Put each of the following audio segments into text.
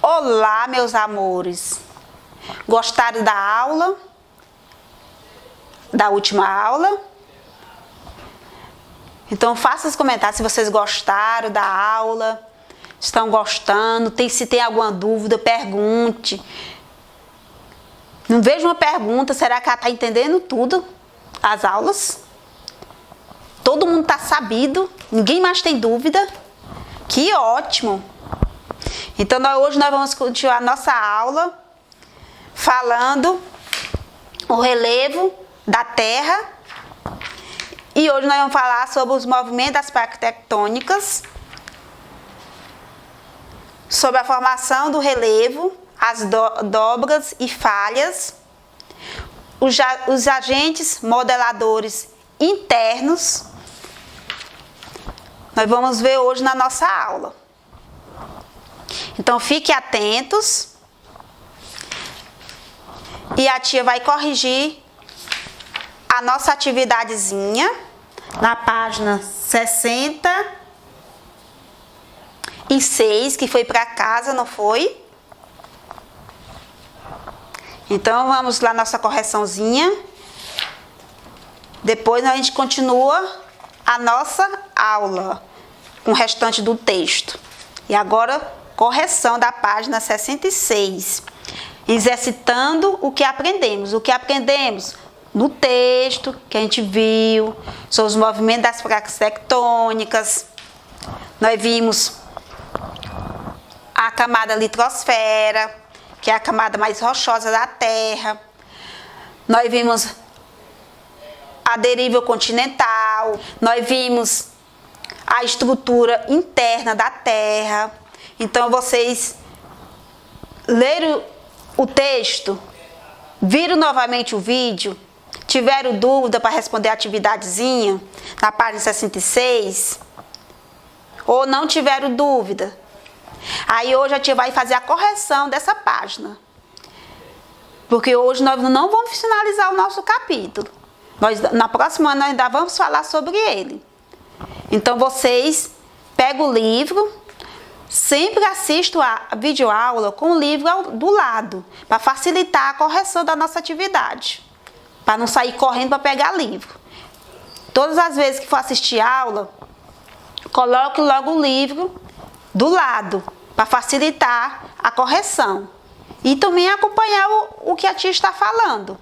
Olá, meus amores! Gostaram da aula? Da última aula? Então faça os comentários se vocês gostaram da aula, estão gostando, se tem alguma dúvida, pergunte. Não vejo uma pergunta, será que ela está entendendo tudo? As aulas? Todo mundo está sabido? Ninguém mais tem dúvida? Que ótimo! Então hoje nós vamos continuar nossa aula falando o relevo da Terra. E hoje nós vamos falar sobre os movimentos das placas tectônicas, sobre a formação do relevo, as dobras e falhas, os agentes modeladores internos. Nós vamos ver hoje na nossa aula. Então fiquem atentos. E a tia vai corrigir a nossa atividadezinha na página 66, que foi para casa, não foi? Então vamos lá, nossa correçãozinha. Depois a gente continua a nossa aula com o restante do texto. E agora, correção da página 66. Exercitando o que aprendemos. O que aprendemos no texto que a gente viu, são os movimentos das placas tectônicas. Nós vimos a camada litrosfera, que é a camada mais rochosa da Terra. Nós vimos a deriva continental. Nós vimos a estrutura interna da Terra. Então, vocês leram o texto, viram novamente o vídeo, tiveram dúvida para responder a atividadezinha na página 66, ou não tiveram dúvida, aí hoje a tia vai fazer a correção dessa página, porque hoje nós não vamos finalizar o nosso capítulo, na próxima nós ainda vamos falar sobre ele. Então vocês pegam o livro, sempre assisto a videoaula com o livro do lado, para facilitar a correção da nossa atividade, para não sair correndo para pegar livro. Todas as vezes que for assistir aula, coloque logo o livro do lado, para facilitar a correção. E também acompanhar o que a tia está falando.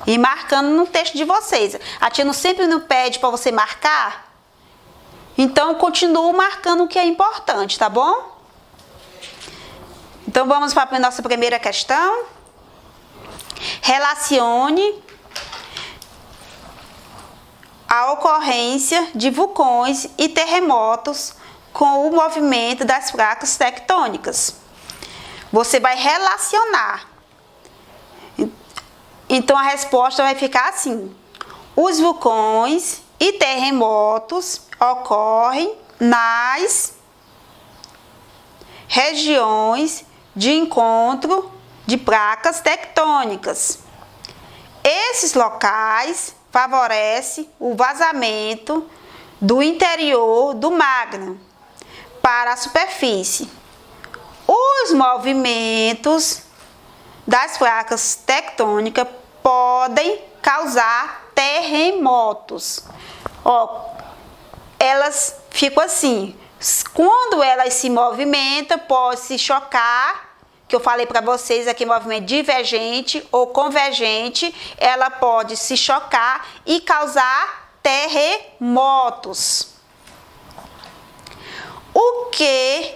E marcando no texto de vocês. A tia sempre não pede para você marcar. Então, continuo marcando o que é importante, tá bom? Então, vamos para a nossa primeira questão. Relacione a ocorrência de vulcões e terremotos com o movimento das placas tectônicas. Você vai relacionar. Então, a resposta vai ficar assim. Os vulcões e terremotos ocorrem nas regiões de encontro de placas tectônicas. Esses locais favorecem o vazamento do interior do magma para a superfície. Os movimentos das placas tectônicas podem causar terremotos. Elas ficam assim, quando elas se movimentam, pode se chocar, que eu falei para vocês aqui, movimento divergente ou convergente, ela pode se chocar e causar terremotos. O que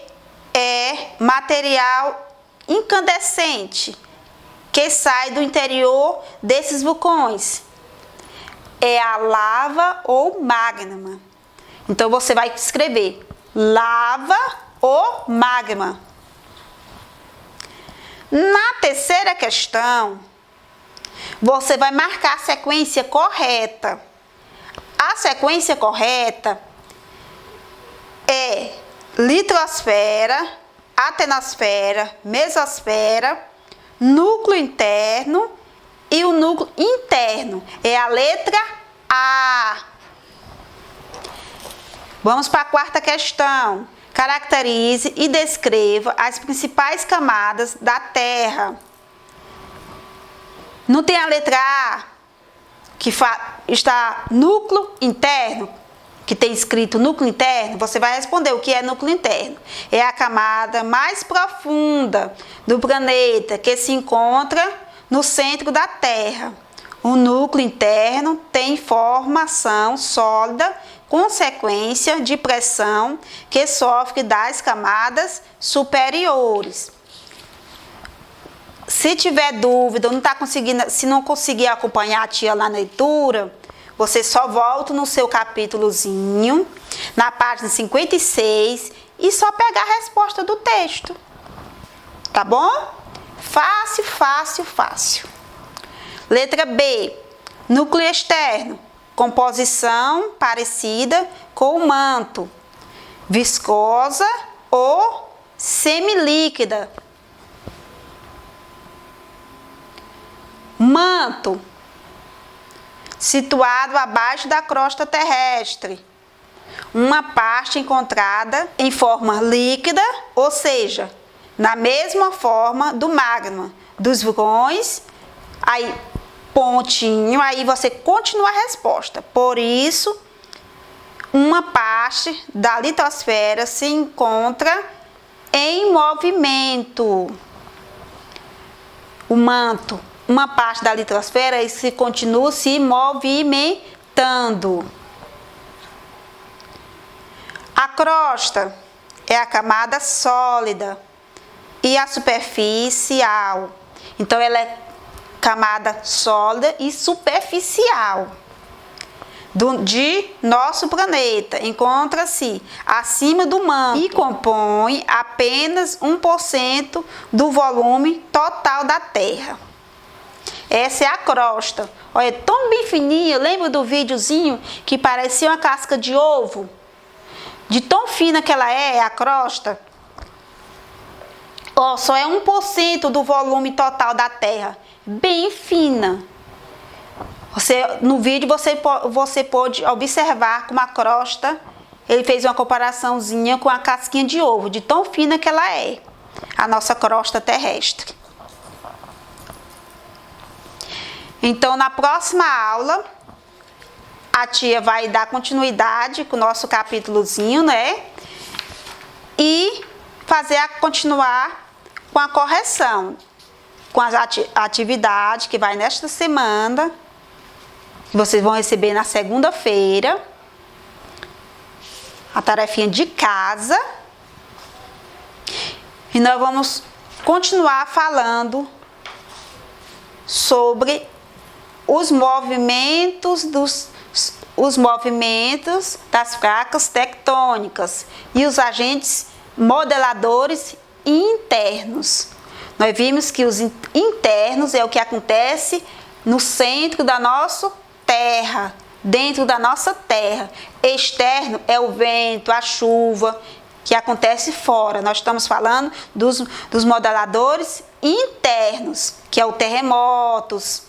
é material incandescente que sai do interior desses vulcões? É a lava ou magma. Então, você vai escrever lava ou magma. Na terceira questão, você vai marcar a sequência correta. A sequência correta é litrosfera, atenosfera, mesosfera, núcleo interno e o núcleo interno. É a letra A. Vamos para a quarta questão. Caracterize e descreva as principais camadas da Terra. Não tem a letra A, que está núcleo interno, que tem escrito núcleo interno? Você vai responder o que é núcleo interno. É a camada mais profunda do planeta que se encontra no centro da Terra. O núcleo interno tem formação sólida, consequência de pressão que sofre das camadas superiores. Se tiver dúvida, se não conseguir acompanhar a tia lá na leitura, você só volta no seu capítulozinho, na página 56, e só pegar a resposta do texto. Tá bom? Fácil, fácil, fácil. Letra B. Núcleo externo. Composição parecida com o manto. Viscosa ou semilíquida. Manto. Situado abaixo da crosta terrestre. Uma parte encontrada em forma líquida, ou seja, na mesma forma do magma, dos vulcões, aí pontinho, aí você continua a resposta. Por isso, uma parte da litosfera se encontra em movimento. O manto, uma parte da litosfera se continua se movimentando. A crosta é a camada sólida e a superficial. Então, ela é camada sólida e superficial de nosso planeta. Encontra-se acima do manto e compõe apenas 1% do volume total da Terra. Essa é a crosta. Olha, é tão bem fininha. Lembra do videozinho que parecia uma casca de ovo? De tão fina que ela é a crosta. Ó, só é 1% do volume total da Terra. Bem fina. No vídeo você pode observar como a crosta, ele fez uma comparaçãozinha com a casquinha de ovo, de tão fina que ela é, a nossa crosta terrestre. Então, na próxima aula, a tia vai dar continuidade com o nosso capítulozinho, né? E continuar com a correção, com as atividades que vai nesta semana, que vocês vão receber na segunda-feira, a tarefinha de casa. E nós vamos continuar falando sobre os movimentos das placas tectônicas e os agentes modeladores internos. Nós vimos que os internos é o que acontece no centro da nossa Terra, dentro da nossa Terra. Externo é o vento, a chuva, que acontece fora. Nós estamos falando dos modeladores internos, que é o terremotos,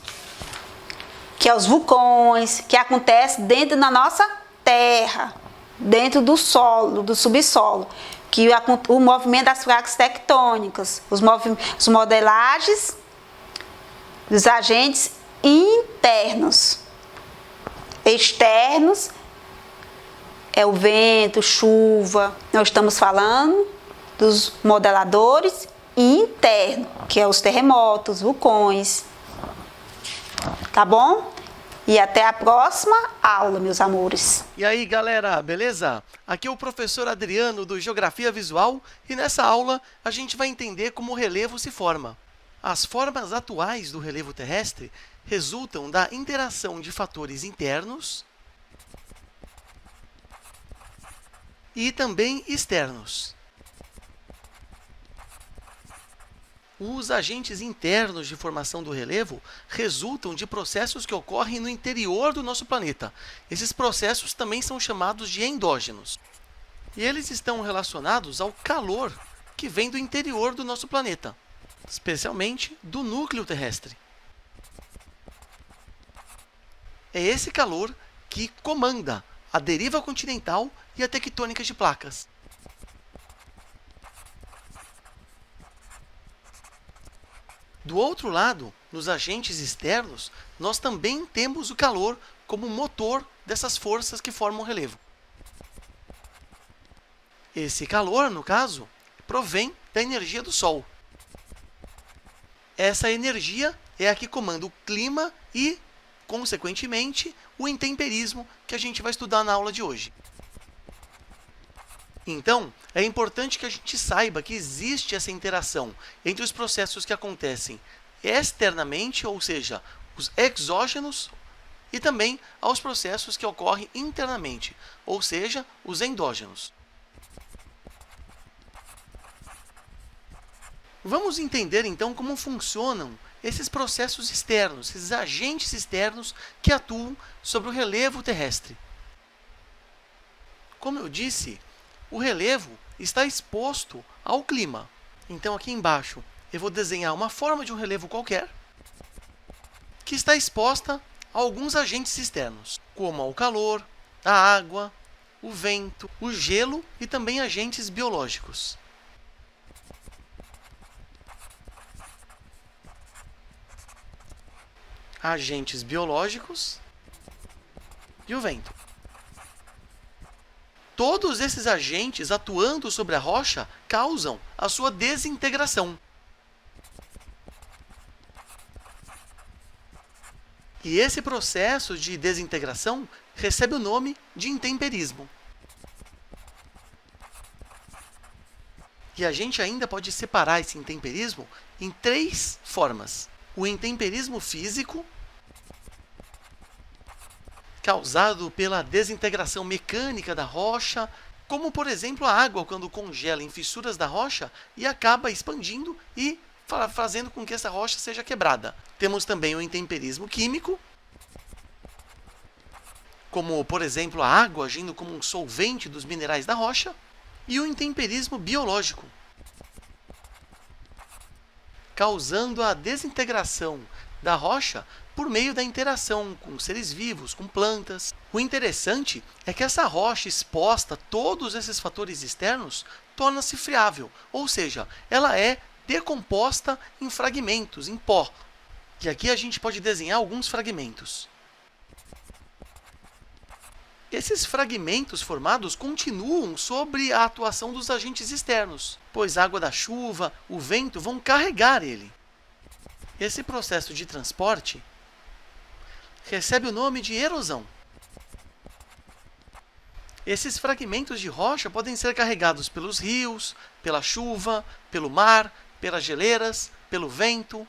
que é os vulcões, que acontece dentro da nossa Terra, dentro do solo, do subsolo, que o movimento das placas tectônicas, os modelagens dos agentes internos. Externos é o vento, chuva. Nós estamos falando dos modeladores internos, que é os terremotos, vulcões. Tá bom? E até a próxima aula, meus amores. E aí, galera, beleza? Aqui é o professor Adriano do Geografia Visual e nessa aula a gente vai entender como o relevo se forma. As formas atuais do relevo terrestre resultam da interação de fatores internos e também externos. Os agentes internos de formação do relevo resultam de processos que ocorrem no interior do nosso planeta. Esses processos também são chamados de endógenos. E eles estão relacionados ao calor que vem do interior do nosso planeta, especialmente do núcleo terrestre. É esse calor que comanda a deriva continental e a tectônica de placas. Do outro lado, nos agentes externos, nós também temos o calor como motor dessas forças que formam o relevo. Esse calor, no caso, provém da energia do Sol. Essa energia é a que comanda o clima e, consequentemente, o intemperismo que a gente vai estudar na aula de hoje. Então, é importante que a gente saiba que existe essa interação entre os processos que acontecem externamente, ou seja, os exógenos, e também aos processos que ocorrem internamente, ou seja, os endógenos. Vamos entender então como funcionam esses processos externos, esses agentes externos que atuam sobre o relevo terrestre. Como eu disse, o relevo está exposto ao clima. Então, aqui embaixo, eu vou desenhar uma forma de um relevo qualquer que está exposta a alguns agentes externos, como ao calor, a água, o vento, o gelo e também agentes biológicos. Agentes biológicos e o vento. Todos esses agentes atuando sobre a rocha causam a sua desintegração. E esse processo de desintegração recebe o nome de intemperismo. E a gente ainda pode separar esse intemperismo em 3 formas. O intemperismo físico, causado pela desintegração mecânica da rocha, como, por exemplo, a água quando congela em fissuras da rocha e acaba expandindo e fazendo com que essa rocha seja quebrada. Temos também o intemperismo químico, como, por exemplo, a água agindo como um solvente dos minerais da rocha, e o intemperismo biológico, causando a desintegração da rocha por meio da interação com seres vivos, com plantas. O interessante é que essa rocha exposta a todos esses fatores externos torna-se friável, ou seja, ela é decomposta em fragmentos, em pó. E aqui a gente pode desenhar alguns fragmentos. Esses fragmentos formados continuam sobre a atuação dos agentes externos, pois a água da chuva, o vento vão carregar ele. Esse processo de transporte recebe o nome de erosão. Esses fragmentos de rocha podem ser carregados pelos rios, pela chuva, pelo mar, pelas geleiras, pelo vento.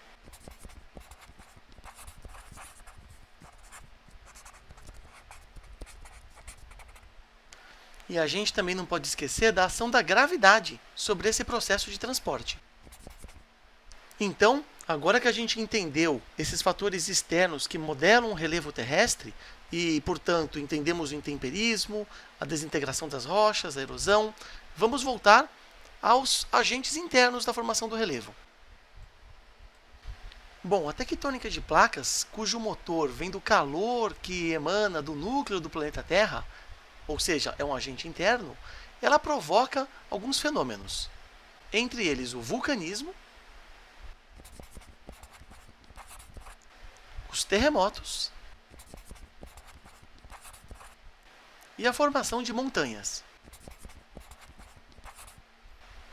E a gente também não pode esquecer da ação da gravidade sobre esse processo de transporte. Então, agora que a gente entendeu esses fatores externos que modelam o relevo terrestre e, portanto, entendemos o intemperismo, a desintegração das rochas, a erosão, vamos voltar aos agentes internos da formação do relevo. Bom, a tectônica de placas, cujo motor vem do calor que emana do núcleo do planeta Terra, ou seja, é um agente interno, ela provoca alguns fenômenos. Entre eles, o vulcanismo, os terremotos e a formação de montanhas.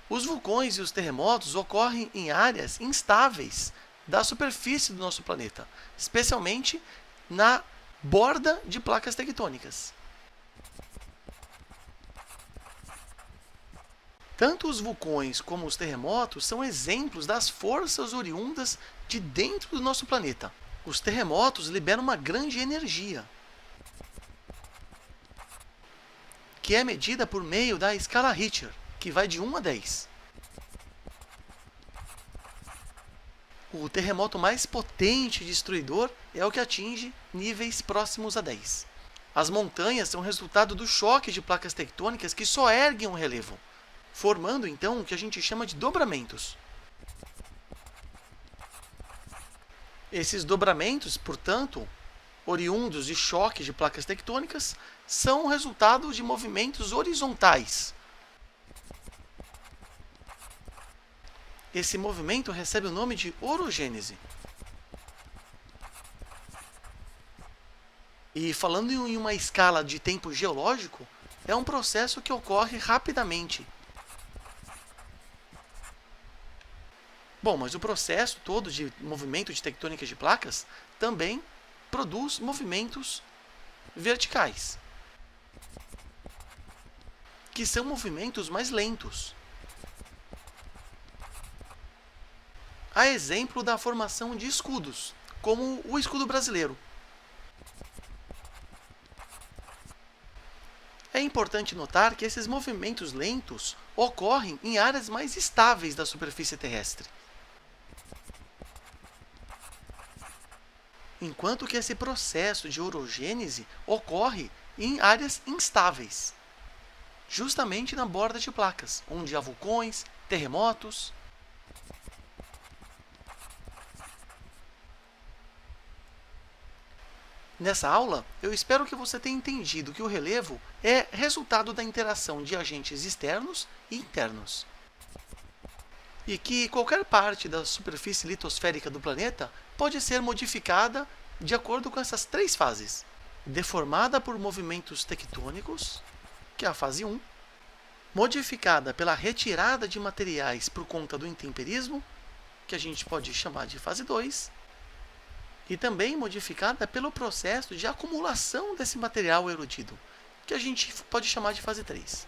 Os vulcões e os terremotos ocorrem em áreas instáveis da superfície do nosso planeta, especialmente na borda de placas tectônicas. Tanto os vulcões como os terremotos são exemplos das forças oriundas de dentro do nosso planeta. Os terremotos liberam uma grande energia, que é medida por meio da escala Richter, que vai de 1 a 10. O terremoto mais potente e destruidor é o que atinge níveis próximos a 10. As montanhas são resultado do choque de placas tectônicas que só erguem o relevo, formando então o que a gente chama de dobramentos. Esses dobramentos, portanto, oriundos de choques de placas tectônicas, são resultado de movimentos horizontais. Esse movimento recebe o nome de orogênese. E falando em uma escala de tempo geológico, é um processo que ocorre rapidamente. Bom, mas o processo todo de movimento de tectônica de placas também produz movimentos verticais, que são movimentos mais lentos. Há exemplo da formação de escudos, como o escudo brasileiro. É importante notar que esses movimentos lentos ocorrem em áreas mais estáveis da superfície terrestre, enquanto que esse processo de orogênese ocorre em áreas instáveis, justamente na borda de placas, onde há vulcões, terremotos. Nessa aula, eu espero que você tenha entendido que o relevo é resultado da interação de agentes externos e internos, e que qualquer parte da superfície litosférica do planeta pode ser modificada de acordo com essas três fases: deformada por movimentos tectônicos, que é a fase 1, modificada pela retirada de materiais por conta do intemperismo, que a gente pode chamar de fase 2, e também modificada pelo processo de acumulação desse material erodido, que a gente pode chamar de fase 3.